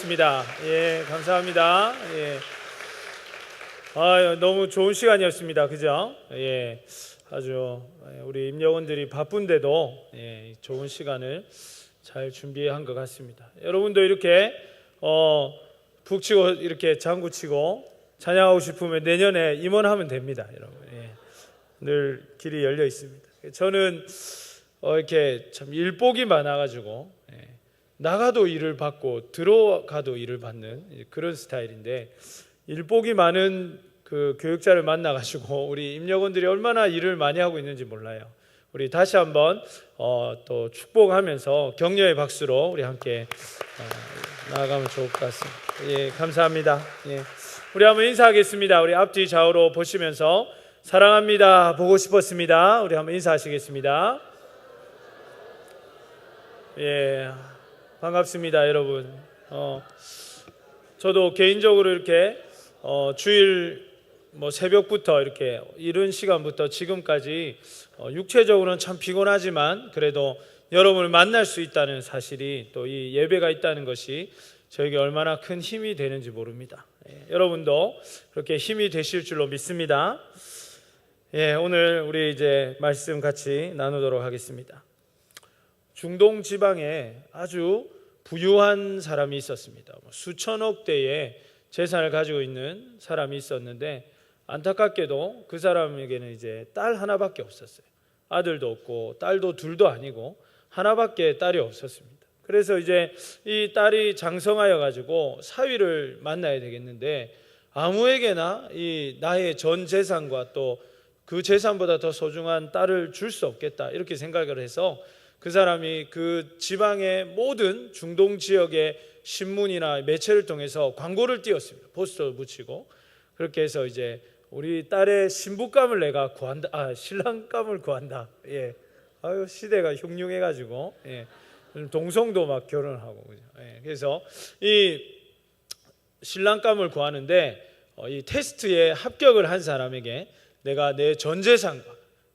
하겠습니다. 예, 감사합니다. 예. 너무 좋은 시간이었습니다. 그죠? 예. 아주 우리 임여원들이 바쁜데도 좋은 시간을 잘 준비한 것 같습니다. 여러분도 이렇게 북치고 이렇게 장구치고 찬양하고 싶으면 내년에 임원하면 됩니다, 여러분. 늘 길이 열려 있습니다. 저는 이렇게 참 일복이 많아가지고 나가도 일을 받고 들어가도 일을 받는 그런 스타일인데, 일복이 많은 그 교육자를 만나가지고 우리 임역원들이 얼마나 일을 많이 하고 있는지 몰라요. 우리 다시 한번 또 축복하면서 격려의 박수로 우리 함께 나아가면 좋을 것 같습니다. 예, 감사합니다. 예. 우리 한번 인사하겠습니다. 우리 앞뒤 좌우로 보시면서 사랑합니다, 보고 싶었습니다. 우리 한번 인사하시겠습니다. 예, 반갑습니다, 여러분. 저도 개인적으로 이렇게 주일 새벽부터 이렇게 이른 시간부터 지금까지 육체적으로는 참 피곤하지만 그래도 여러분을 만날 수 있다는 사실이, 또 이 예배가 있다는 것이 저에게 얼마나 큰 힘이 되는지 모릅니다. 여러분도 그렇게 힘이 되실 줄로 믿습니다. 오늘 우리 이제 말씀 같이 나누도록 하겠습니다. 중동 지방에 아주 부유한 사람이 있었습니다. 수천억 대의 재산을 가지고 있는 사람이 있었는데, 안타깝게도 그 사람에게는 이제 딸 하나밖에 없었어요. 아들도 없고 딸도 둘도 아니고 하나밖에 딸이 없었습니다. 그래서 이제 이 딸이 장성하여 가지고 사위를 만나야 되겠는데, 아무에게나 이 나의 전 재산과 또 그 재산보다 더 소중한 딸을 줄 수 없겠다, 이렇게 생각을 해서 그 사람이 그 지방의 모든 중동 지역의 신문이나 매체를 통해서 광고를 띄웠습니다. 포스터를 붙이고. 그렇게 해서 이제 우리 딸의 신부감을 내가 구한다, 신랑감을 구한다. 시대가 흉흉해가지고 동성도 막 결혼하고. 그래서 이 신랑감을 구하는데, 이 테스트에 합격을 한 사람에게 내가 내 전 재산과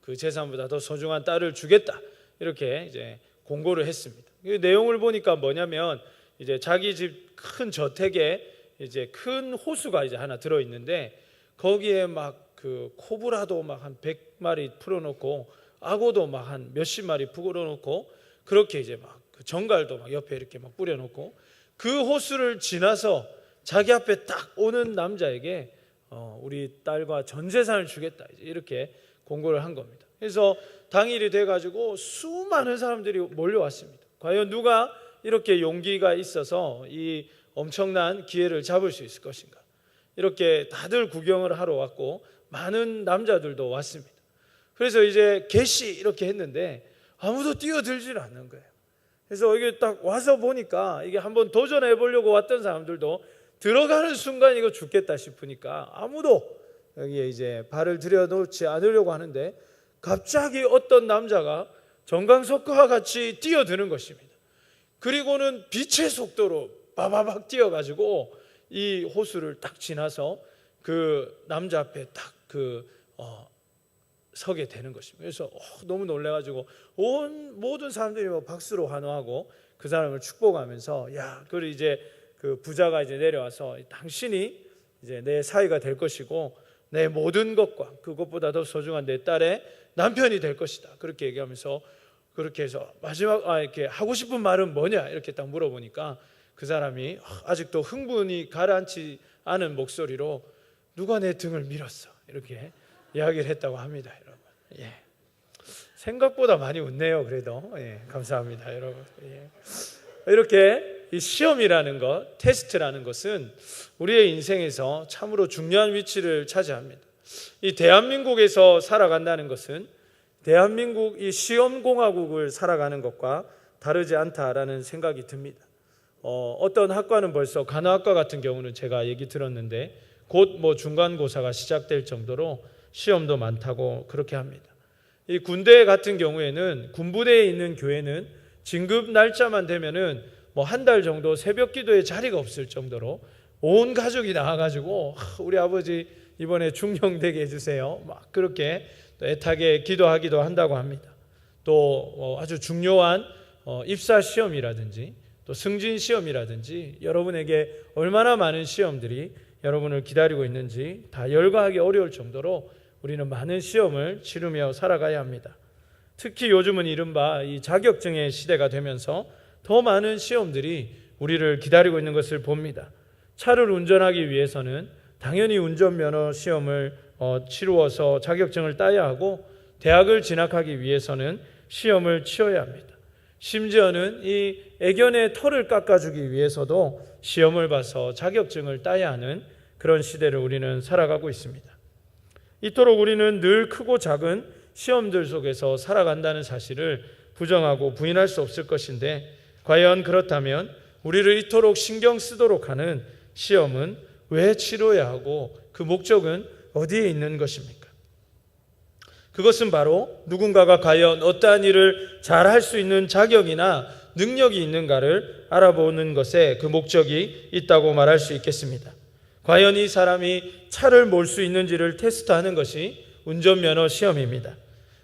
그 재산보다 더 소중한 딸을 주겠다, 이렇게 이제 공고를 했습니다. 이 내용을 보니까 뭐냐면, 이제 자기 집 큰 저택에 이제 큰 호수가 이제 하나 들어 있는데, 거기에 막 그 코브라도 막 한 100마리 풀어놓고 악어도 막 한 몇십 마리 풀어놓고, 그렇게 이제 막 그 정갈도 막 옆에 이렇게 막 뿌려놓고, 그 호수를 지나서 자기 앞에 딱 오는 남자에게 우리 딸과 전 재산을 주겠다, 이렇게 공고를 한 겁니다. 그래서 당일이 돼가지고 수많은 사람들이 몰려왔습니다. 과연 누가 이렇게 용기가 있어서 이 엄청난 기회를 잡을 수 있을 것인가? 이렇게 다들 구경을 하러 왔고 많은 남자들도 왔습니다. 그래서 이제 개시 이렇게 했는데 아무도 뛰어들질 않는 거예요. 그래서 이게 딱 와서 보니까, 이게 한번 도전해 보려고 왔던 사람들도 들어가는 순간 이거 죽겠다 싶으니까 아무도 여기에 이제 발을 들여놓지 않으려고 하는데, 갑자기 어떤 남자가 정강석과 같이 뛰어드는 것입니다. 그리고는 빛의 속도로 바바박 뛰어가지고 이 호수를 딱 지나서 그 남자 앞에 딱 서게 되는 것입니다. 그래서 너무 놀래가지고 모든 사람들이 박수로 환호하고 그 사람을 축복하면서, 그리고 이제 그 부자가 이제 내려와서 당신이 이제 내 사위가 될 것이고 내 모든 것과 그것보다 더 소중한 내 딸의 남편이 될 것이다, 그렇게 얘기하면서, 그렇게 해서 마지막 이렇게 하고 싶은 말은 뭐냐, 이렇게 딱 물어보니까 그 사람이 아직도 흥분이 가라앉지 않은 목소리로 누가 내 등을 밀었어, 이렇게 이야기를 했다고 합니다, 여러분. 생각보다 많이 웃네요. 그래도 감사합니다, 여러분. 이렇게 이 시험이라는 것, 테스트라는 것은 우리의 인생에서 참으로 중요한 위치를 차지합니다. 이 대한민국에서 살아간다는 것은 대한민국 이 시험공화국을 살아가는 것과 다르지 않다라는 생각이 듭니다. 어떤 학과는 벌써 간호학과 같은 경우는 제가 얘기 들었는데 곧 중간고사가 시작될 정도로 시험도 많다고 그렇게 합니다. 이 군대 같은 경우에는, 군부대에 있는 교회는 진급 날짜만 되면은 한 달 정도 새벽 기도에 자리가 없을 정도로 온 가족이 나와가지고 우리 아버지 이번에 중령되게 해주세요, 막 그렇게 또 애타게 기도하기도 한다고 합니다. 또 아주 중요한 입사 시험이라든지 또 승진 시험이라든지 여러분에게 얼마나 많은 시험들이 여러분을 기다리고 있는지 다 열거하기 어려울 정도로 우리는 많은 시험을 치르며 살아가야 합니다. 특히 요즘은 이른바 이 자격증의 시대가 되면서 더 많은 시험들이 우리를 기다리고 있는 것을 봅니다. 차를 운전하기 위해서는 당연히 운전면허 시험을 치루어서 자격증을 따야 하고, 대학을 진학하기 위해서는 시험을 치러야 합니다. 심지어는 이 애견의 털을 깎아주기 위해서도 시험을 봐서 자격증을 따야 하는 그런 시대를 우리는 살아가고 있습니다. 이토록 우리는 늘 크고 작은 시험들 속에서 살아간다는 사실을 부정하고 부인할 수 없을 것인데, 과연 그렇다면 우리를 이토록 신경 쓰도록 하는 시험은 왜 치러야 하고 그 목적은 어디에 있는 것입니까? 그것은 바로 누군가가 과연 어떠한 일을 잘할 수 있는 자격이나 능력이 있는가를 알아보는 것에 그 목적이 있다고 말할 수 있겠습니다. 과연 이 사람이 차를 몰 수 있는지를 테스트하는 것이 운전면허 시험입니다.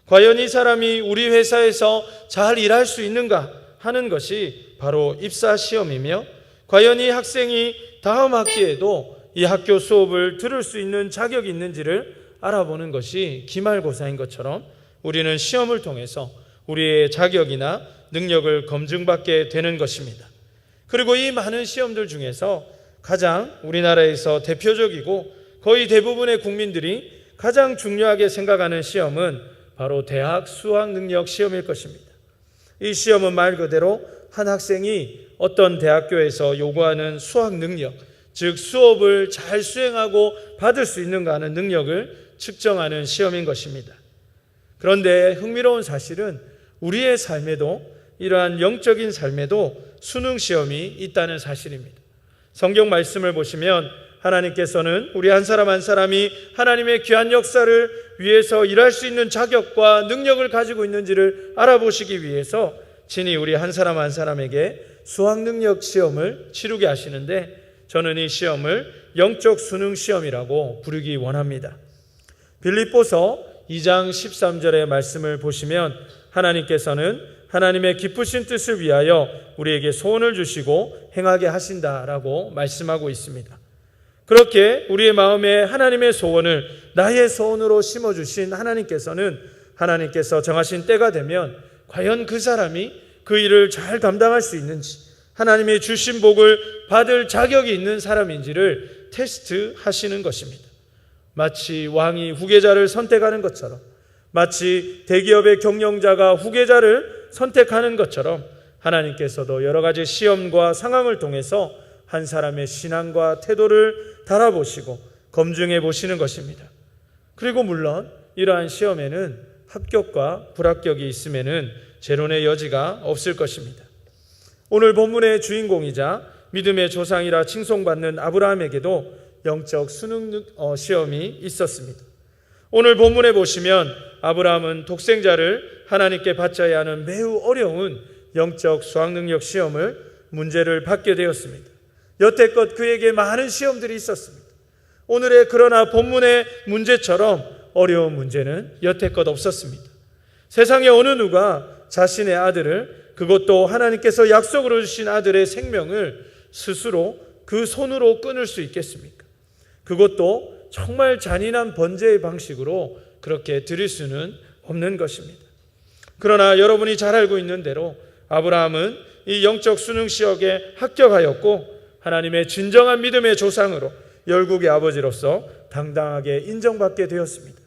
과연 이 사람이 우리 회사에서 잘 일할 수 있는가 하는 것이 바로 입사 시험이며, 과연 이 학생이 다음 학기에도 이 학교 수업을 들을 수 있는 자격이 있는지를 알아보는 것이 기말고사인 것처럼 우리는 시험을 통해서 우리의 자격이나 능력을 검증받게 되는 것입니다. 그리고 이 많은 시험들 중에서 가장 우리나라에서 대표적이고 거의 대부분의 국민들이 가장 중요하게 생각하는 시험은 바로 대학 수학능력 시험일 것입니다. 이 시험은 말 그대로 한 학생이 어떤 대학교에서 요구하는 수학능력, 즉 수업을 잘 수행하고 받을 수 있는가 하는 능력을 측정하는 시험인 것입니다. 그런데 흥미로운 사실은 우리의 삶에도, 이러한 영적인 삶에도 수능 시험이 있다는 사실입니다. 성경 말씀을 보시면 하나님께서는 우리 한 사람 한 사람이 하나님의 귀한 역사를 위해서 일할 수 있는 자격과 능력을 가지고 있는지를 알아보시기 위해서 친히 우리 한 사람 한 사람에게 수학능력 시험을 치르게 하시는데, 저는 이 시험을 영적 수능 시험이라고 부르기 원합니다. 빌립보서 2장 13절의 말씀을 보시면 하나님께서는 하나님의 기쁘신 뜻을 위하여 우리에게 소원을 주시고 행하게 하신다라고 말씀하고 있습니다. 그렇게 우리의 마음에 하나님의 소원을 나의 소원으로 심어주신 하나님께서는 하나님께서 정하신 때가 되면 과연 그 사람이 그 일을 잘 감당할 수 있는지, 하나님의 주신 복을 받을 자격이 있는 사람인지를 테스트하시는 것입니다. 마치 왕이 후계자를 선택하는 것처럼, 마치 대기업의 경영자가 후계자를 선택하는 것처럼 하나님께서도 여러 가지 시험과 상황을 통해서 한 사람의 신앙과 태도를 달아보시고 검증해 보시는 것입니다. 그리고 물론 이러한 시험에는 합격과 불합격이 있음에는 재론의 여지가 없을 것입니다. 오늘 본문의 주인공이자 믿음의 조상이라 칭송받는 아브라함에게도 영적 수능 시험이 있었습니다. 오늘 본문에 보시면 아브라함은 독생자를 하나님께 바쳐야 하는 매우 어려운 영적 수학능력 시험을 문제를 받게 되었습니다. 여태껏 그에게 많은 시험들이 있었습니다. 오늘의 그러나 본문의 문제처럼 어려운 문제는 여태껏 없었습니다. 세상에 어느 누가 자신의 아들을, 그것도 하나님께서 약속으로 주신 아들의 생명을 스스로 그 손으로 끊을 수 있겠습니까? 그것도 정말 잔인한 번제의 방식으로 그렇게 드릴 수는 없는 것입니다. 그러나 여러분이 잘 알고 있는 대로 아브라함은 이 영적 수능 시험에 합격하였고 하나님의 진정한 믿음의 조상으로, 열국의 아버지로서 당당하게 인정받게 되었습니다.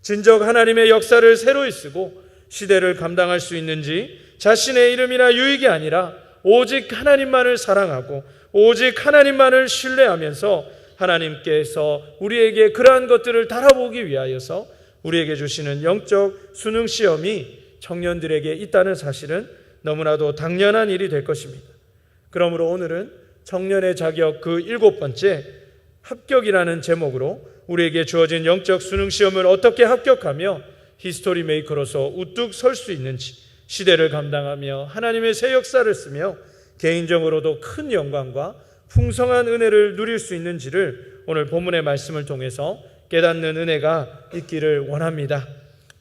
진정 하나님의 역사를 새로이 쓰고 시대를 감당할 수 있는지 자신의 이름이나 유익이 아니라 오직 하나님만을 사랑하고 오직 하나님만을 신뢰하면서 하나님께서 우리에게 그러한 것들을 달아보기 위하여서 우리에게 주시는 영적 수능 시험이 청년들에게 있다는 사실은 너무나도 당연한 일이 될 것입니다. 그러므로 오늘은 청년의 자격 그 7번째 합격이라는 제목으로 우리에게 주어진 영적 수능 시험을 어떻게 합격하며 히스토리 메이커로서 우뚝 설 수 있는지, 시대를 감당하며 하나님의 새 역사를 쓰며 개인적으로도 큰 영광과 풍성한 은혜를 누릴 수 있는지를 오늘 본문의 말씀을 통해서 깨닫는 은혜가 있기를 원합니다.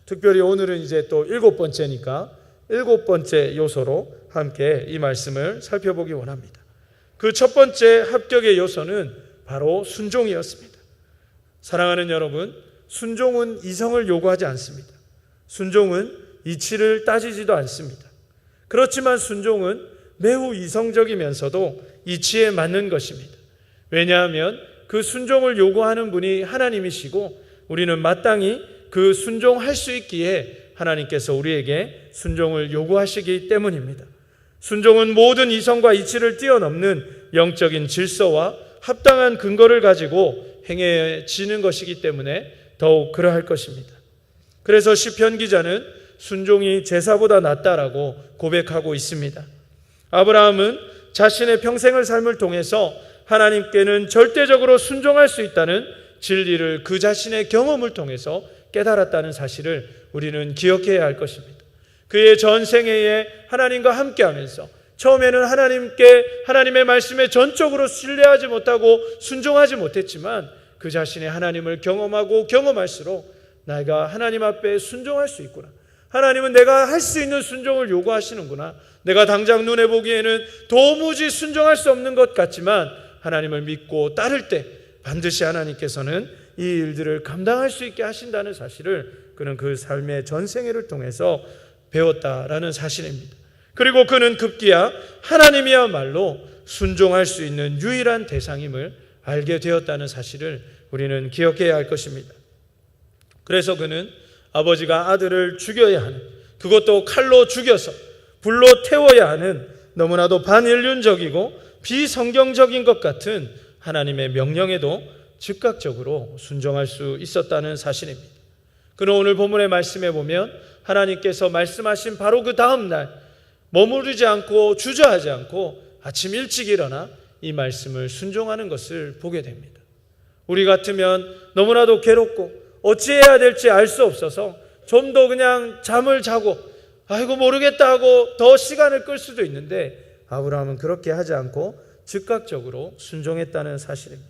특별히 오늘은 이제 또 7번째니까 7번째 요소로 함께 이 말씀을 살펴보기 원합니다. 그 첫 번째 합격의 요소는 바로 순종이었습니다. 사랑하는 여러분, 순종은 이성을 요구하지 않습니다. 순종은 이치를 따지지도 않습니다. 그렇지만 순종은 매우 이성적이면서도 이치에 맞는 것입니다. 왜냐하면 그 순종을 요구하는 분이 하나님이시고 우리는 마땅히 그 순종할 수 있기에 하나님께서 우리에게 순종을 요구하시기 때문입니다. 순종은 모든 이성과 이치를 뛰어넘는 영적인 질서와 합당한 근거를 가지고 행해지는 것이기 때문에 더욱 그러할 것입니다. 그래서 시편 기자는 순종이 제사보다 낫다라고 고백하고 있습니다. 아브라함은 자신의 평생을 삶을 통해서 하나님께는 절대적으로 순종할 수 있다는 진리를 그 자신의 경험을 통해서 깨달았다는 사실을 우리는 기억해야 할 것입니다. 그의 전생애에 하나님과 함께하면서 처음에는 하나님의 말씀에 전적으로 신뢰하지 못하고 순종하지 못했지만 그 자신의 하나님을 경험하고 경험할수록 내가 하나님 앞에 순종할 수 있구나. 하나님은 내가 할 수 있는 순종을 요구하시는구나. 내가 당장 눈에 보기에는 도무지 순종할 수 없는 것 같지만 하나님을 믿고 따를 때 반드시 하나님께서는 이 일들을 감당할 수 있게 하신다는 사실을 그는 그 삶의 전생애를 통해서 배웠다라는 사실입니다. 그리고 그는 급기야 하나님이야말로 순종할 수 있는 유일한 대상임을 알게 되었다는 사실을 우리는 기억해야 할 것입니다. 그래서 그는 아버지가 아들을 죽여야 하는, 그것도 칼로 죽여서 불로 태워야 하는 너무나도 반인륜적이고 비성경적인 것 같은 하나님의 명령에도 즉각적으로 순종할 수 있었다는 사실입니다. 그는 오늘 본문의 말씀에 보면 하나님께서 말씀하신 바로 그 다음 날 머무르지 않고 주저하지 않고 아침 일찍 일어나 이 말씀을 순종하는 것을 보게 됩니다. 우리 같으면 너무나도 괴롭고 어찌해야 될지 알 수 없어서 좀 더 그냥 잠을 자고 아이고 모르겠다 하고 더 시간을 끌 수도 있는데 아브라함은 그렇게 하지 않고 즉각적으로 순종했다는 사실입니다.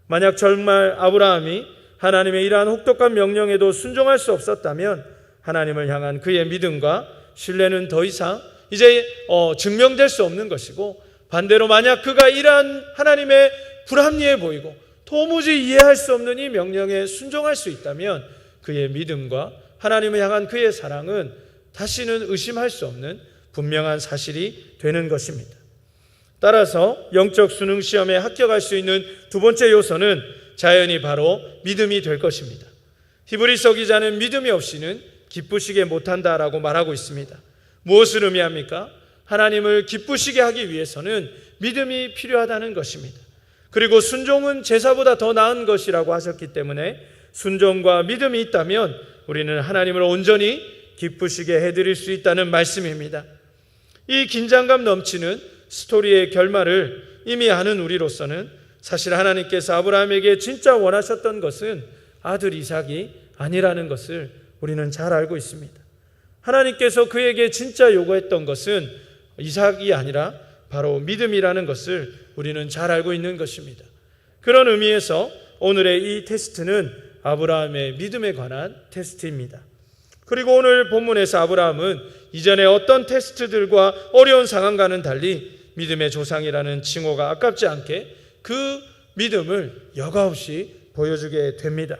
만약 정말 아브라함이 하나님의 이러한 혹독한 명령에도 순종할 수 없었다면 하나님을 향한 그의 믿음과 신뢰는 더 이상 이제 증명될 수 없는 것이고, 반대로 만약 그가 이러한 하나님의 불합리해 보이고 도무지 이해할 수 없는 이 명령에 순종할 수 있다면 그의 믿음과 하나님을 향한 그의 사랑은 다시는 의심할 수 없는 분명한 사실이 되는 것입니다. 따라서 영적 수능 시험에 합격할 수 있는 두 번째 요소는 자연히 바로 믿음이 될 것입니다. 히브리서 기자는 믿음이 없이는 기쁘시게 못한다라고 말하고 있습니다. 무엇을 의미합니까? 하나님을 기쁘시게 하기 위해서는 믿음이 필요하다는 것입니다. 그리고 순종은 제사보다 더 나은 것이라고 하셨기 때문에 순종과 믿음이 있다면 우리는 하나님을 온전히 기쁘시게 해드릴 수 있다는 말씀입니다. 이 긴장감 넘치는 스토리의 결말을 이미 아는 우리로서는 사실 하나님께서 아브라함에게 진짜 원하셨던 것은 아들 이삭이 아니라는 것을 우리는 잘 알고 있습니다. 하나님께서 그에게 진짜 요구했던 것은 이삭이 아니라 바로 믿음이라는 것을 우리는 잘 알고 있는 것입니다. 그런 의미에서 오늘의 이 테스트는 아브라함의 믿음에 관한 테스트입니다. 그리고 오늘 본문에서 아브라함은 이전에 어떤 테스트들과 어려운 상황과는 달리 믿음의 조상이라는 칭호가 아깝지 않게 그 믿음을 여과없이 보여주게 됩니다.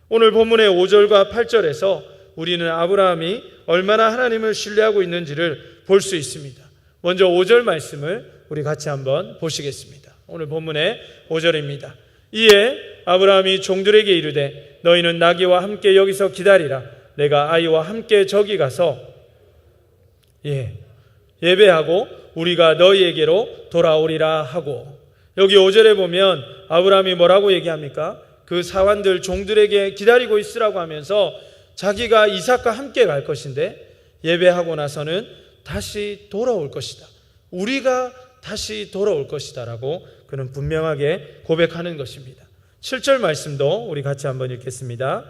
오늘 본문의 5절과 8절에서 우리는 아브라함이 얼마나 하나님을 신뢰하고 있는지를 볼 수 있습니다. 먼저 5절 말씀을 우리 같이 한번 보시겠습니다. 오늘 본문의 5절입니다. 이에 아브라함이 종들에게 이르되 너희는 나귀와 함께 여기서 기다리라. 내가 아이와 함께 저기 가서 예배하고 우리가 너희에게로 돌아오리라 하고, 여기 5절에 보면 아브라함이 뭐라고 얘기합니까? 그 사환들 종들에게 기다리고 있으라고 하면서 자기가 이삭과 함께 갈 것인데 예배하고 나서는 다시 돌아올 것이다. 우리가 다시 돌아올 것이다 라고 그는 분명하게 고백하는 것입니다. 7절 말씀도 우리 같이 한번 읽겠습니다.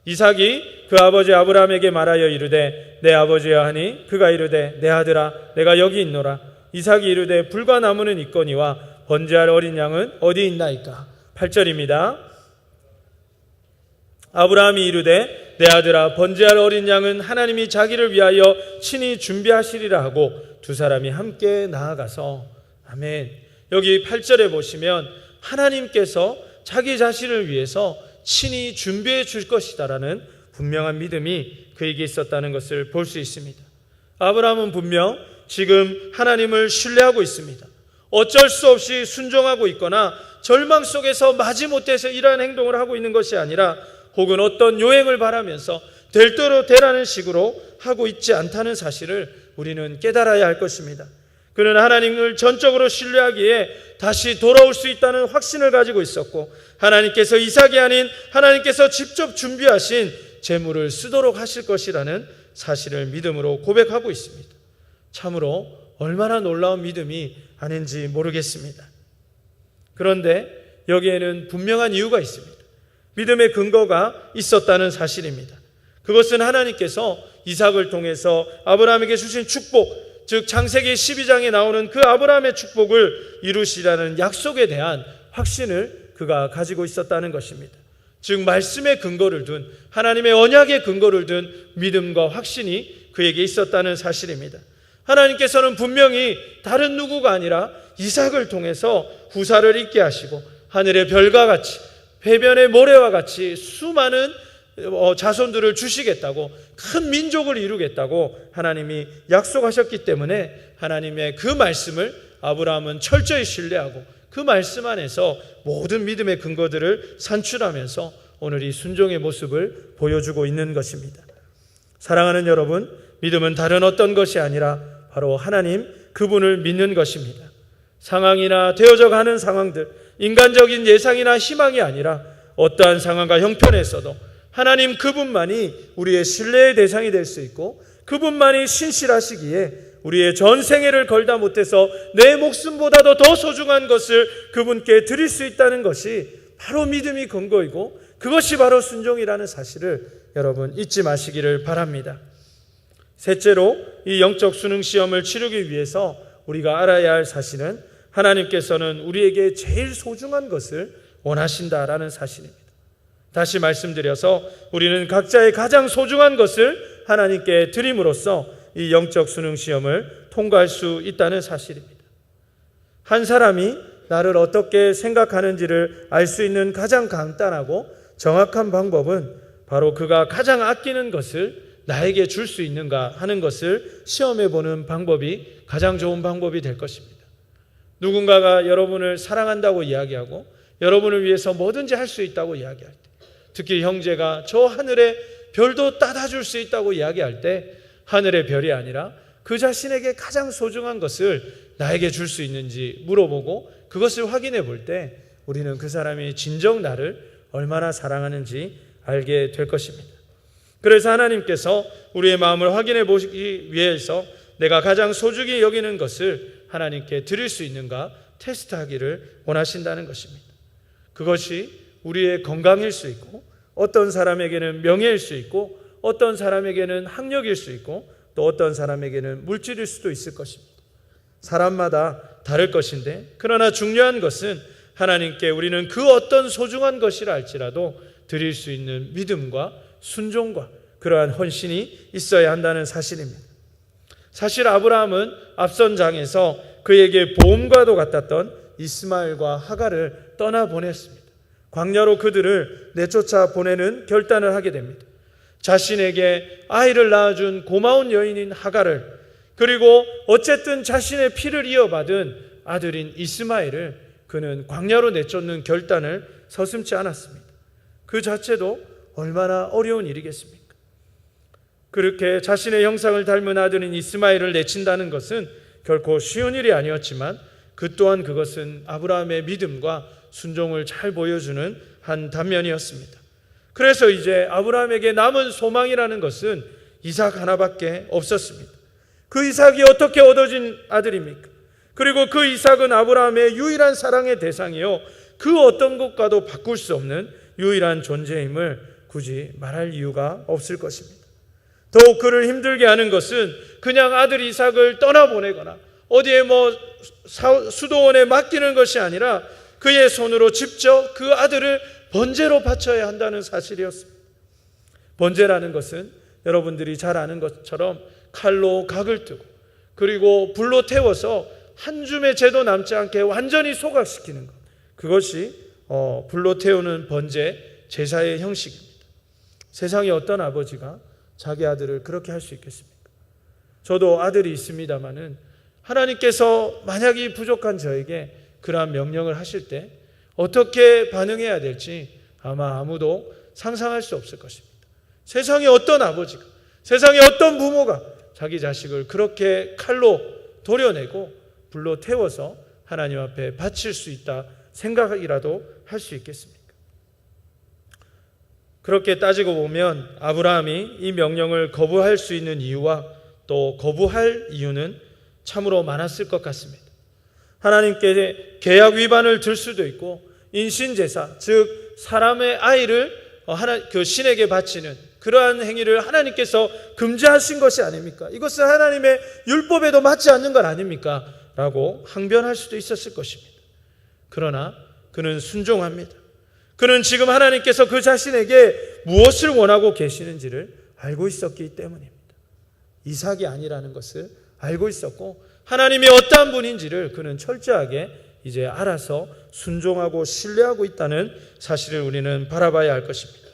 이삭이 그 아버지 아브라함에게 말하여 이르되 내 아버지여 하니 그가 이르되 내 아들아 내가 여기 있노라. 이삭이 이르되 불과 나무는 있거니와 번제할 어린 양은 어디 있나이까. 8절입니다. 아브라함이 이르되 내 아들아 번제할 어린 양은 하나님이 자기를 위하여 친히 준비하시리라 하고 두 사람이 함께 나아가서 아멘. 여기 8절에 보시면 하나님께서 자기 자신을 위해서 친히 준비해 줄 것이다라는 분명한 믿음이 그에게 있었다는 것을 볼 수 있습니다. 아브라함은 분명 지금 하나님을 신뢰하고 있습니다. 어쩔 수 없이 순종하고 있거나 절망 속에서 마지못해서 이러한 행동을 하고 있는 것이 아니라 혹은 어떤 요행을 바라면서 될 대로 되라는 식으로 하고 있지 않다는 사실을 우리는 깨달아야 할 것입니다. 그는 하나님을 전적으로 신뢰하기에 다시 돌아올 수 있다는 확신을 가지고 있었고 하나님께서 이삭이 아닌 하나님께서 직접 준비하신 재물을 쓰도록 하실 것이라는 사실을 믿음으로 고백하고 있습니다. 참으로 얼마나 놀라운 믿음이 아닌지 모르겠습니다. 그런데 여기에는 분명한 이유가 있습니다. 믿음의 근거가 있었다는 사실입니다. 그것은 하나님께서 이삭을 통해서 아브라함에게 주신 축복, 즉 창세기 12장에 나오는 그 아브라함의 축복을 이루시라는 약속에 대한 확신을 그가 가지고 있었다는 것입니다. 즉 말씀의 근거를 둔, 하나님의 언약의 근거를 둔 믿음과 확신이 그에게 있었다는 사실입니다. 하나님께서는 분명히 다른 누구가 아니라 이삭을 통해서 후사를 있게 하시고 하늘의 별과 같이 해변의 모래와 같이 수많은 자손들을 주시겠다고, 큰 민족을 이루겠다고 하나님이 약속하셨기 때문에 하나님의 그 말씀을 아브라함은 철저히 신뢰하고 그 말씀 안에서 모든 믿음의 근거들을 산출하면서 오늘 이 순종의 모습을 보여주고 있는 것입니다. 사랑하는 여러분, 믿음은 다른 어떤 것이 아니라 바로 하나님 그분을 믿는 것입니다. 상황이나 되어져 가는 상황들, 인간적인 예상이나 희망이 아니라 어떠한 상황과 형편에서도 하나님 그분만이 우리의 신뢰의 대상이 될 수 있고 그분만이 신실하시기에 우리의 전생애를 걸다 못해서 내 목숨보다도 더 소중한 것을 그분께 드릴 수 있다는 것이 바로 믿음이 근거이고 그것이 바로 순종이라는 사실을 여러분 잊지 마시기를 바랍니다. 셋째로 이 영적 수능 시험을 치르기 위해서 우리가 알아야 할 사실은 하나님께서는 우리에게 제일 소중한 것을 원하신다라는 사실입니다. 다시 말씀드려서 우리는 각자의 가장 소중한 것을 하나님께 드림으로써 이 영적 수능 시험을 통과할 수 있다는 사실입니다. 한 사람이 나를 어떻게 생각하는지를 알 수 있는 가장 간단하고 정확한 방법은 바로 그가 가장 아끼는 것을 나에게 줄 수 있는가 하는 것을 시험해 보는 방법이 가장 좋은 방법이 될 것입니다. 누군가가 여러분을 사랑한다고 이야기하고 여러분을 위해서 뭐든지 할 수 있다고 이야기할 때, 특히 형제가 저 하늘의 별도 따다 줄 수 있다고 이야기할 때 하늘의 별이 아니라 그 자신에게 가장 소중한 것을 나에게 줄 수 있는지 물어보고 그것을 확인해 볼 때 우리는 그 사람이 진정 나를 얼마나 사랑하는지 알게 될 것입니다. 그래서 하나님께서 우리의 마음을 확인해 보시기 위해서 내가 가장 소중히 여기는 것을 하나님께 드릴 수 있는가 테스트하기를 원하신다는 것입니다. 그것이 우리의 건강일 수 있고 어떤 사람에게는 명예일 수 있고 어떤 사람에게는 학력일 수 있고 또 어떤 사람에게는 물질일 수도 있을 것입니다. 사람마다 다를 것인데 그러나 중요한 것은 하나님께 우리는 그 어떤 소중한 것이라 할지라도 드릴 수 있는 믿음과 순종과 그러한 헌신이 있어야 한다는 사실입니다. 사실 아브라함은 앞선 장에서 그에게 보험과도 같았던 이스마엘과 하갈을 떠나보냈습니다. 광야로 그들을 내쫓아 보내는 결단을 하게 됩니다. 자신에게 아이를 낳아준 고마운 여인인 하갈을, 그리고 어쨌든 자신의 피를 이어받은 아들인 이스마엘을 그는 광야로 내쫓는 결단을 서슴지 않았습니다. 그 자체도 얼마나 어려운 일이겠습니까? 그렇게 자신의 형상을 닮은 아들인 이스마엘을 내친다는 것은 결코 쉬운 일이 아니었지만 그 또한 그것은 아브라함의 믿음과 순종을 잘 보여주는 한 단면이었습니다. 그래서 이제 아브라함에게 남은 소망이라는 것은 이삭 하나밖에 없었습니다. 그 이삭이 어떻게 얻어진 아들입니까? 그리고 그 이삭은 아브라함의 유일한 사랑의 대상이요, 그 어떤 것과도 바꿀 수 없는 유일한 존재임을 굳이 말할 이유가 없을 것입니다. 더욱 그를 힘들게 하는 것은 그냥 아들 이삭을 떠나보내거나 어디에 수도원에 맡기는 것이 아니라 그의 손으로 직접 그 아들을 번제로 바쳐야 한다는 사실이었습니다. 번제라는 것은 여러분들이 잘 아는 것처럼 칼로 각을 뜨고 그리고 불로 태워서 한 줌의 재도 남지 않게 완전히 소각시키는 것, 그것이 불로 태우는 번제 제사의 형식입니다. 세상에 어떤 아버지가 자기 아들을 그렇게 할 수 있겠습니까? 저도 아들이 있습니다마는 하나님께서 만약 이 부족한 저에게 그러한 명령을 하실 때 어떻게 반응해야 될지 아마 아무도 상상할 수 없을 것입니다. 세상에 어떤 아버지가, 세상에 어떤 부모가 자기 자식을 그렇게 칼로 도려내고 불로 태워서 하나님 앞에 바칠 수 있다 생각이라도 할 수 있겠습니까? 그렇게 따지고 보면 아브라함이 이 명령을 거부할 수 있는 이유와 또 거부할 이유는 참으로 많았을 것 같습니다. 하나님께 계약 위반을 들 수도 있고 인신제사, 즉 사람의 아이를 그 신에게 바치는 그러한 행위를 하나님께서 금지하신 것이 아닙니까? 이것은 하나님의 율법에도 맞지 않는 것 아닙니까? 라고 항변할 수도 있었을 것입니다. 그러나 그는 순종합니다. 그는 지금 하나님께서 그 자신에게 무엇을 원하고 계시는지를 알고 있었기 때문입니다. 이삭이 아니라는 것을 알고 있었고 하나님이 어떠한 분인지를 그는 철저하게 이제 알아서 순종하고 신뢰하고 있다는 사실을 우리는 바라봐야 할 것입니다.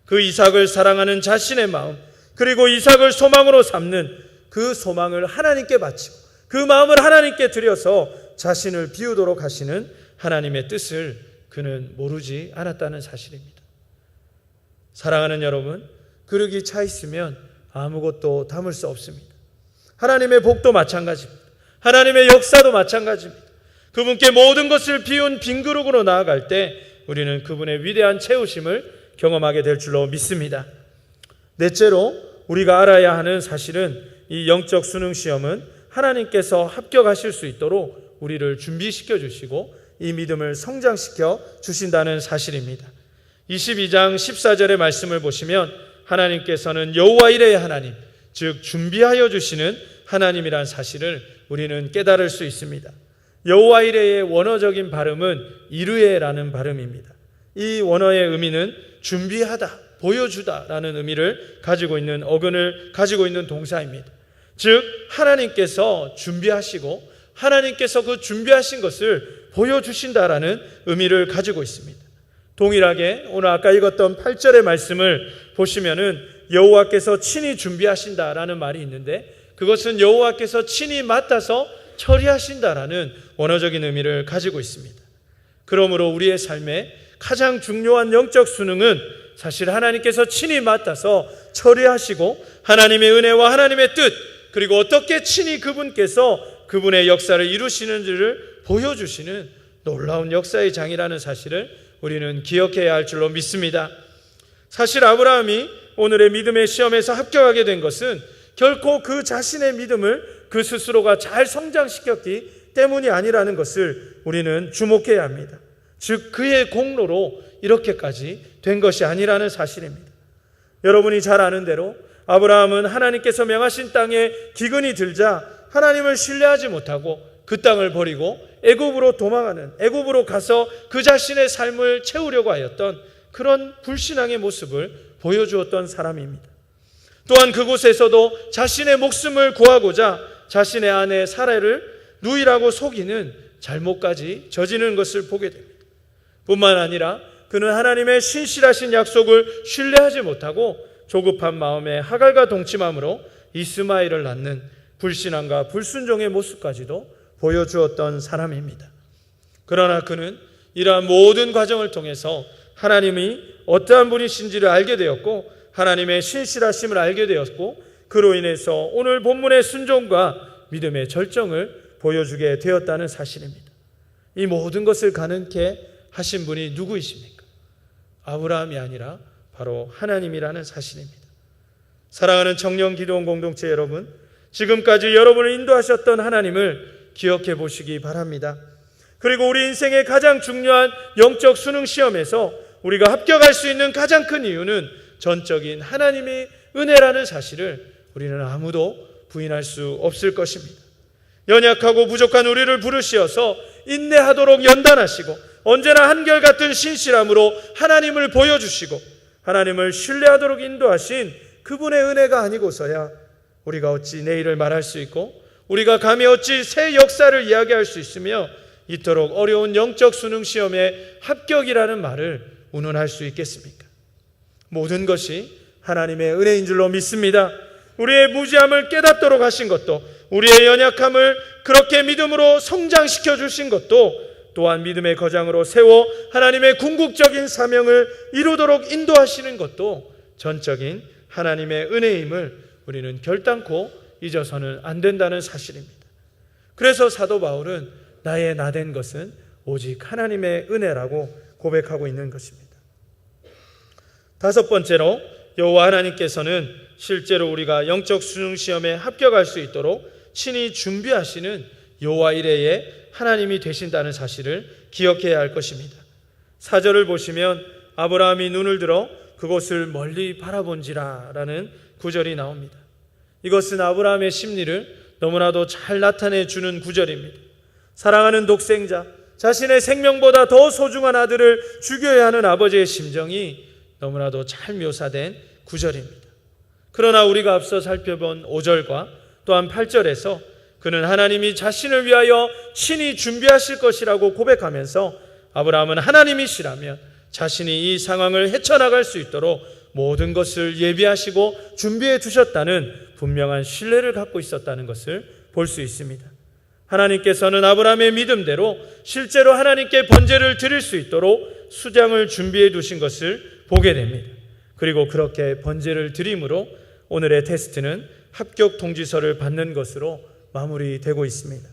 그 이삭을 사랑하는 자신의 마음, 그리고 이삭을 소망으로 삼는 그 소망을 하나님께 바치고 그 마음을 하나님께 드려서 자신을 비우도록 하시는 하나님의 뜻을 그는 모르지 않았다는 사실입니다. 사랑하는 여러분, 그릇이 차 있으면 아무것도 담을 수 없습니다. 하나님의 복도 마찬가지입니다. 하나님의 역사도 마찬가지입니다. 그분께 모든 것을 비운 빈 그릇으로 나아갈 때 우리는 그분의 위대한 채우심을 경험하게 될 줄로 믿습니다. 넷째로 우리가 알아야 하는 사실은 이 영적 수능 시험은 하나님께서 합격하실 수 있도록 우리를 준비시켜 주시고 이 믿음을 성장시켜 주신다는 사실입니다. 22장 14절의 말씀을 보시면 하나님께서는 여호와 이레의 하나님, 즉 준비하여 주시는 하나님이란 사실을 우리는 깨달을 수 있습니다. 여호와 이레의 원어적인 발음은 이르에라는 발음입니다. 이 원어의 의미는 준비하다, 보여주다라는 의미를 가지고 있는 어근을 가지고 있는 동사입니다. 즉 하나님께서 준비하시고 하나님께서 그 준비하신 것을 보여주신다라는 의미를 가지고 있습니다. 동일하게 오늘 아까 읽었던 8절의 말씀을 보시면은 여호와께서 친히 준비하신다라는 말이 있는데 그것은 여호와께서 친히 맡아서 처리하신다라는 원어적인 의미를 가지고 있습니다. 그러므로 우리의 삶에 가장 중요한 영적 수능은 사실 하나님께서 친히 맡아서 처리하시고 하나님의 은혜와 하나님의 뜻, 그리고 어떻게 친히 그분께서 그분의 역사를 이루시는지를 보여주시는 놀라운 역사의 장이라는 사실을 우리는 기억해야 할 줄로 믿습니다. 사실 아브라함이 오늘의 믿음의 시험에서 합격하게 된 것은 결코 그 자신의 믿음을 그 스스로가 잘 성장시켰기 때문이 아니라는 것을 우리는 주목해야 합니다. 즉 그의 공로로 이렇게까지 된 것이 아니라는 사실입니다. 여러분이 잘 아는 대로 아브라함은 하나님께서 명하신 땅에 기근이 들자 하나님을 신뢰하지 못하고 그 땅을 버리고 애굽으로 도망하는, 애굽으로 가서 그 자신의 삶을 채우려고 하였던 그런 불신앙의 모습을 보여주었던 사람입니다. 또한 그곳에서도 자신의 목숨을 구하고자 자신의 아내 사라를 누이라고 속이는 잘못까지 저지르는 것을 보게 됩니다. 뿐만 아니라 그는 하나님의 신실하신 약속을 신뢰하지 못하고 조급한 마음에 하갈과 동침함으로 이스마엘을 낳는 불신앙과 불순종의 모습까지도 보여주었던 사람입니다. 그러나 그는 이러한 모든 과정을 통해서 하나님이 어떠한 분이신지를 알게 되었고 하나님의 신실하심을 알게 되었고 그로 인해서 오늘 본문의 순종과 믿음의 절정을 보여주게 되었다는 사실입니다. 이 모든 것을 가능케 하신 분이 누구이십니까? 아브라함이 아니라 바로 하나님이라는 사실입니다. 사랑하는 청년 기도원 공동체 여러분, 지금까지 여러분을 인도하셨던 하나님을 기억해 보시기 바랍니다. 그리고 우리 인생의 가장 중요한 영적 수능 시험에서 우리가 합격할 수 있는 가장 큰 이유는 전적인 하나님의 은혜라는 사실을 우리는 아무도 부인할 수 없을 것입니다. 연약하고 부족한 우리를 부르시어서 인내하도록 연단하시고 언제나 한결같은 신실함으로 하나님을 보여주시고 하나님을 신뢰하도록 인도하신 그분의 은혜가 아니고서야 우리가 어찌 내일을 말할 수 있고 우리가 감히 어찌 새 역사를 이야기할 수 있으며 이토록 어려운 영적 수능 시험에 합격이라는 말을 운운할 수 있겠습니까? 모든 것이 하나님의 은혜인 줄로 믿습니다. 우리의 무지함을 깨닫도록 하신 것도, 우리의 연약함을 그렇게 믿음으로 성장시켜 주신 것도, 또한 믿음의 거장으로 세워 하나님의 궁극적인 사명을 이루도록 인도하시는 것도 전적인 하나님의 은혜임을 우리는 결단코 잊어서는 안 된다는 사실입니다. 그래서 사도 바울은 나의 나된 것은 오직 하나님의 은혜라고 고백하고 있는 것입니다. 다섯 번째로, 여호와 하나님께서는 실제로 우리가 영적 수능 시험에 합격할 수 있도록 친히 준비하시는 여호와 이레의 하나님이 되신다는 사실을 기억해야 할 것입니다. 4절을 보시면 아브라함이 눈을 들어 그곳을 멀리 바라본지라 라는 구절이 나옵니다. 이것은 아브라함의 심리를 너무나도 잘 나타내 주는 구절입니다. 사랑하는 독생자, 자신의 생명보다 더 소중한 아들을 죽여야 하는 아버지의 심정이 너무나도 잘 묘사된 구절입니다. 그러나 우리가 앞서 살펴본 5절과 또한 8절에서 그는 하나님이 자신을 위하여 친히 준비하실 것이라고 고백하면서 아브라함은 하나님이시라면 자신이 이 상황을 헤쳐나갈 수 있도록 모든 것을 예비하시고 준비해 두셨다는 분명한 신뢰를 갖고 있었다는 것을 볼 수 있습니다. 하나님께서는 아브라함의 믿음대로 실제로 하나님께 번제를 드릴 수 있도록 수장을 준비해 두신 것을 보게 됩니다. 그리고 그렇게 번제를 드림으로 오늘의 테스트는 합격 통지서를 받는 것으로 마무리되고 있습니다.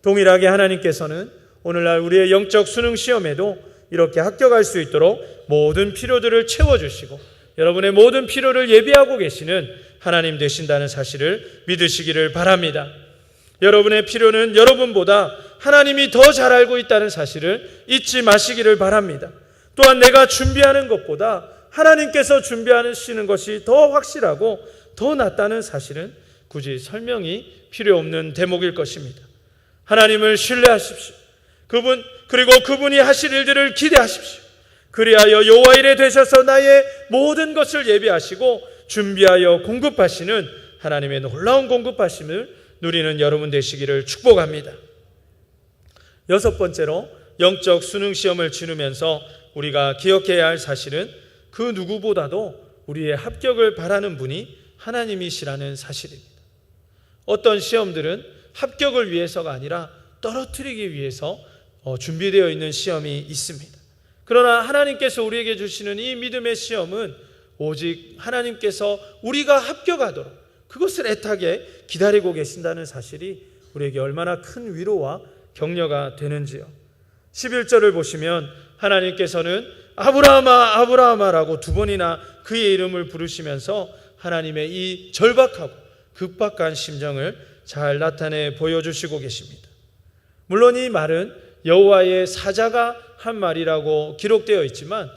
동일하게 하나님께서는 오늘날 우리의 영적 수능 시험에도 이렇게 합격할 수 있도록 모든 필요들을 채워주시고 여러분의 모든 필요를 예비하고 계시는 하나님 되신다는 사실을 믿으시기를 바랍니다. 여러분의 필요는 여러분보다 하나님이 더 잘 알고 있다는 사실을 잊지 마시기를 바랍니다. 또한 내가 준비하는 것보다 하나님께서 준비하시는 것이 더 확실하고 더 낫다는 사실은 굳이 설명이 필요 없는 대목일 것입니다. 하나님을 신뢰하십시오. 그리고 그분이 하실 일들을 기대하십시오. 그리하여 여호와 이레 되셔서 나의 모든 것을 예비하시고 준비하여 공급하시는 하나님의 놀라운 공급하심을 누리는 여러분 되시기를 축복합니다. 여섯 번째로, 영적 수능 시험을 치르면서 우리가 기억해야 할 사실은 그 누구보다도 우리의 합격을 바라는 분이 하나님이시라는 사실입니다. 어떤 시험들은 합격을 위해서가 아니라 떨어뜨리기 위해서 준비되어 있는 시험이 있습니다. 그러나 하나님께서 우리에게 주시는 이 믿음의 시험은 오직 하나님께서 우리가 합격하도록 그것을 애타게 기다리고 계신다는 사실이 우리에게 얼마나 큰 위로와 격려가 되는지요. 11절을 보시면 하나님께서는 아브라함아 아브라함아라고 두 번이나 그의 이름을 부르시면서 하나님의 이 절박하고 급박한 심정을 잘 나타내 보여주시고 계십니다. 물론 이 말은 여호와의 사자가 한 말이라고 기록되어 있지만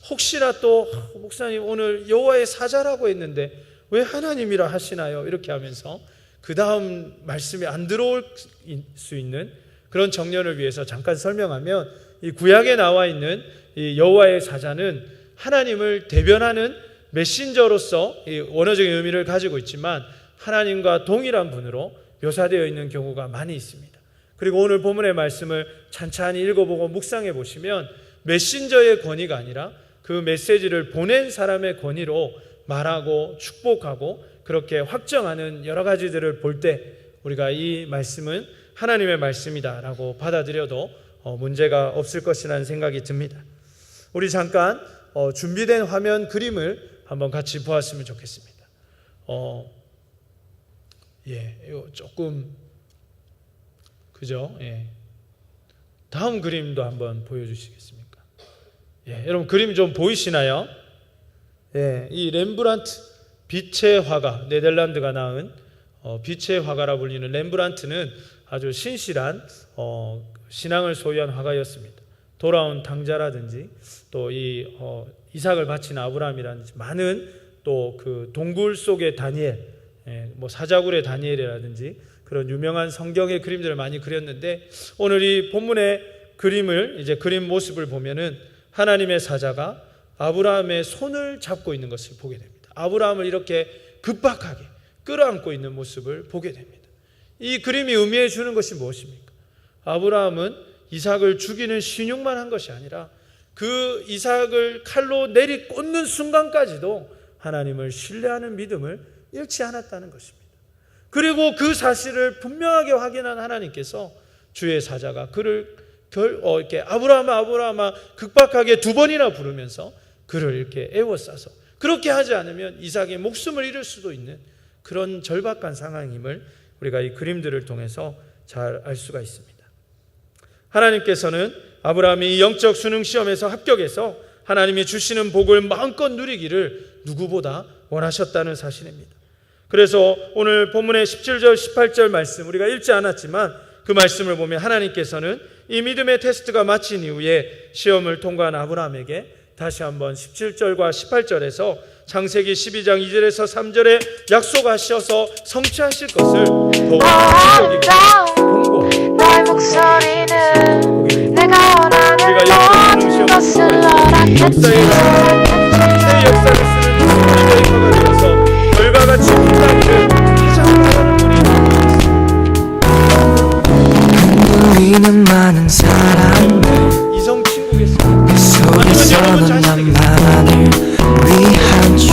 혹시나 또 목사님 오늘 여호와의 사자라고 했는데 왜 하나님이라 하시나요? 이렇게 하면서 그 다음 말씀이 안 들어올 수 있는 그런 정년을 위해서 잠깐 설명하면 이 구약에 나와 있는 이 여호와의 사자는 하나님을 대변하는 메신저로서 이 원어적인 의미를 가지고 있지만 하나님과 동일한 분으로 묘사되어 있는 경우가 많이 있습니다. 그리고 오늘 본문의 말씀을 찬찬히 읽어보고 묵상해 보시면 메신저의 권위가 아니라 그 메시지를 보낸 사람의 권위로 말하고 축복하고 그렇게 확정하는 여러 가지들을 볼 때 우리가 이 말씀은 하나님의 말씀이다라고 받아들여도 문제가 없을 것이라는 생각이 듭니다. 우리 잠깐 준비된 화면 그림을 한번 같이 보았으면 좋겠습니다. 이거 조금 그죠? 다음 그림도 한번 보여주시겠습니까? 여러분 그림 좀 보이시나요? 이 렘브란트 빛의 화가, 네덜란드가 낳은 빛의 화가라 불리는 렘브란트는 아주 신실한 신앙을 소유한 화가였습니다. 돌아온 당자라든지 또 이삭을 바친 아브라함이라든지 많은 또 그 동굴 속의 다니엘, 사자굴의 다니엘이라든지 그런 유명한 성경의 그림들을 많이 그렸는데 오늘 이 본문의 그림 모습을 보면은 하나님의 사자가 아브라함의 손을 잡고 있는 것을 보게 됩니다. 아브라함을 이렇게 급박하게 끌어안고 있는 모습을 보게 됩니다. 이 그림이 의미해 주는 것이 무엇입니까? 아브라함은 이삭을 죽이는 신용만 한 것이 아니라 그 이삭을 칼로 내리꽂는 순간까지도 하나님을 신뢰하는 믿음을 잃지 않았다는 것입니다. 그리고 그 사실을 분명하게 확인한 하나님께서 주의 사자가 그를 이렇게 아브라함아 급박하게 2번이나 부르면서 그를 이렇게 에워싸서, 그렇게 하지 않으면 이삭의 목숨을 잃을 수도 있는 그런 절박한 상황임을 우리가 이 그림들을 통해서 잘 알 수가 있습니다. 하나님께서는 아브라함이 영적 수능 시험에서 합격해서 하나님이 주시는 복을 마음껏 누리기를 누구보다 원하셨다는 사실입니다. 그래서 오늘 본문의 17절 18절 말씀 우리가 읽지 않았지만 그 말씀을 보면 하나님께서는 이 믿음의 테스트가 마친 이후에 시험을 통과한 아브라함에게 다시 한번 17절과 18절에서 창세기 12장 2절에서 3절에 약속하셔서 성취하실 것을 더욱 공고합니다. 너의 목소리는 내가 원하는 모든 것을 허락했지. 새 역사를 쓰는 메이커가 되어서 별과 같이 빛나기를 기적하라는 우리는 많은 사람들 이성 친구겠습니다. 그 속에서는 나만을 위한 주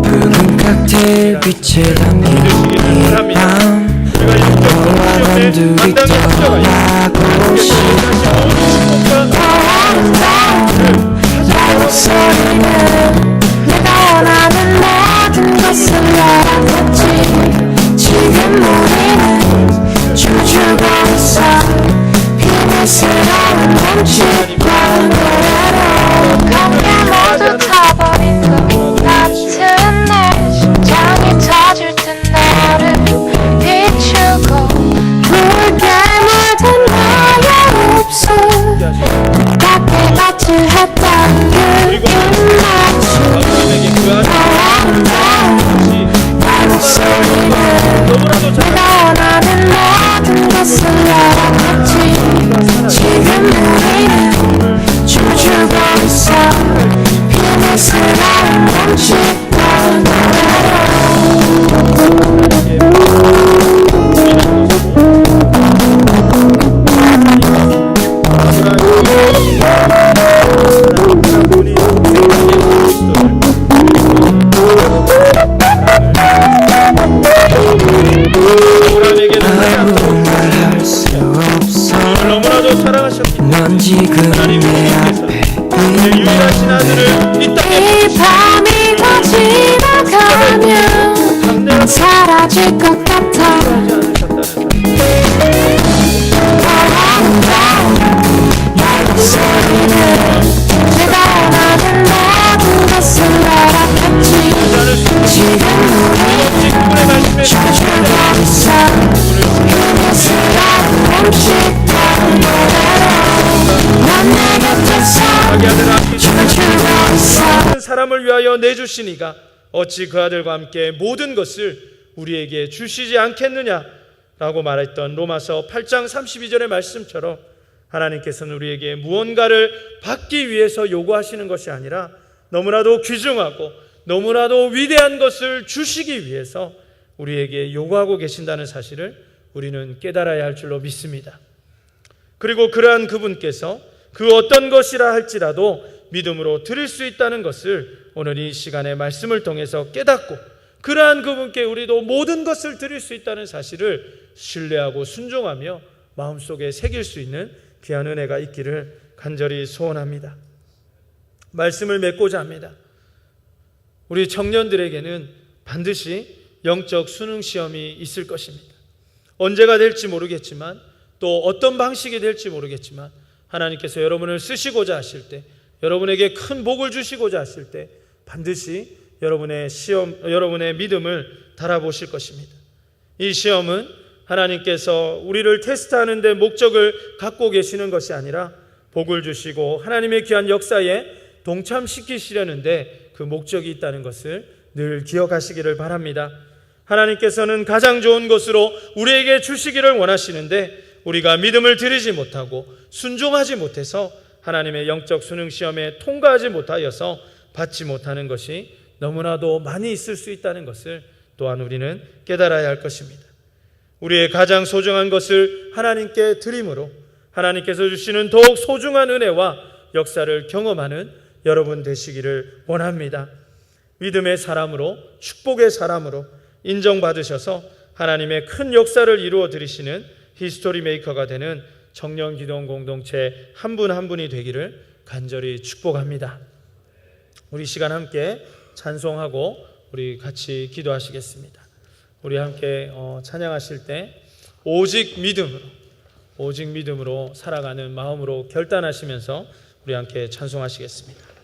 붉은 칵테일 빛에 담긴 이 밤 너와 단둘이 떠나고 싶어 너의 목소리는 내가 원하는 모든 것을 허락했지. 지금 우리는 춤추고 있어. 비밀스러운 몸짓과 노래로 감기 모두 타버린 것 같은 내 심장이 터질 듯 너를 비추고 붉게 물든 나의 입술 가깝게 마주했던 그 입맞춤 나의 목소리는 내가 원하는 모든 것을 허락했지. 지금 우리는 춤추고 있어. 비밀스러운 몸짓과 너무나도 사랑하셨기 넌 지금 내 앞에 유일하신 아들을 이 땅에 이 밤이 더 지나가면 난 사라질 것 같아. 나의 목소리는 내가 원하는 모든 것을 허락했지. 지금 우리 춤추고 있어. 비밀스러운 몸짓과 노래로 난 내 곁에서 춤추고 있어. 사람을 위하여 내주시니가 어찌 그 아들과 함께 모든 것을 우리에게 주시지 않겠느냐라고 말했던 로마서 8장 32절의 말씀처럼 하나님께서는 우리에게 무언가를 받기 위해서 요구하시는 것이 아니라 너무나도 귀중하고 너무나도 위대한 것을 주시기 위해서 우리에게 요구하고 계신다는 사실을 우리는 깨달아야 할 줄로 믿습니다. 그리고 그러한 그분께서 그 어떤 것이라 할지라도 믿음으로 드릴 수 있다는 것을 오늘 이 시간의 말씀을 통해서 깨닫고 그러한 그분께 우리도 모든 것을 드릴 수 있다는 사실을 신뢰하고 순종하며 마음속에 새길 수 있는 귀한 은혜가 있기를 간절히 소원합니다. 말씀을 맺고자 합니다. 우리 청년들에게는 반드시 영적 수능 시험이 있을 것입니다. 언제가 될지 모르겠지만 또 어떤 방식이 될지 모르겠지만 하나님께서 여러분을 쓰시고자 하실 때, 여러분에게 큰 복을 주시고자 하실 때 반드시 여러분의 믿음을 달아보실 것입니다. 이 시험은 하나님께서 우리를 테스트하는 데 목적을 갖고 계시는 것이 아니라 복을 주시고 하나님의 귀한 역사에 동참시키시려는데 그 목적이 있다는 것을 늘 기억하시기를 바랍니다. 하나님께서는 가장 좋은 것으로 우리에게 주시기를 원하시는데 우리가 믿음을 드리지 못하고 순종하지 못해서 하나님의 영적 수능 시험에 통과하지 못하여서 받지 못하는 것이 너무나도 많이 있을 수 있다는 것을 또한 우리는 깨달아야 할 것입니다. 우리의 가장 소중한 것을 하나님께 드림으로 하나님께서 주시는 더욱 소중한 은혜와 역사를 경험하는 여러분 되시기를 원합니다. 믿음의 사람으로, 축복의 사람으로 인정받으셔서 하나님의 큰 역사를 이루어 드리시는 히스토리 메이커가 되는 청년기도원 공동체 한 분 한 분이 되기를 간절히 축복합니다. 우리 시간 함께 찬송하고 우리 같이 기도하시겠습니다. 우리 함께 찬양하실 때 오직 믿음으로 살아가는 마음으로 결단하시면서 우리 함께 찬송하시겠습니다.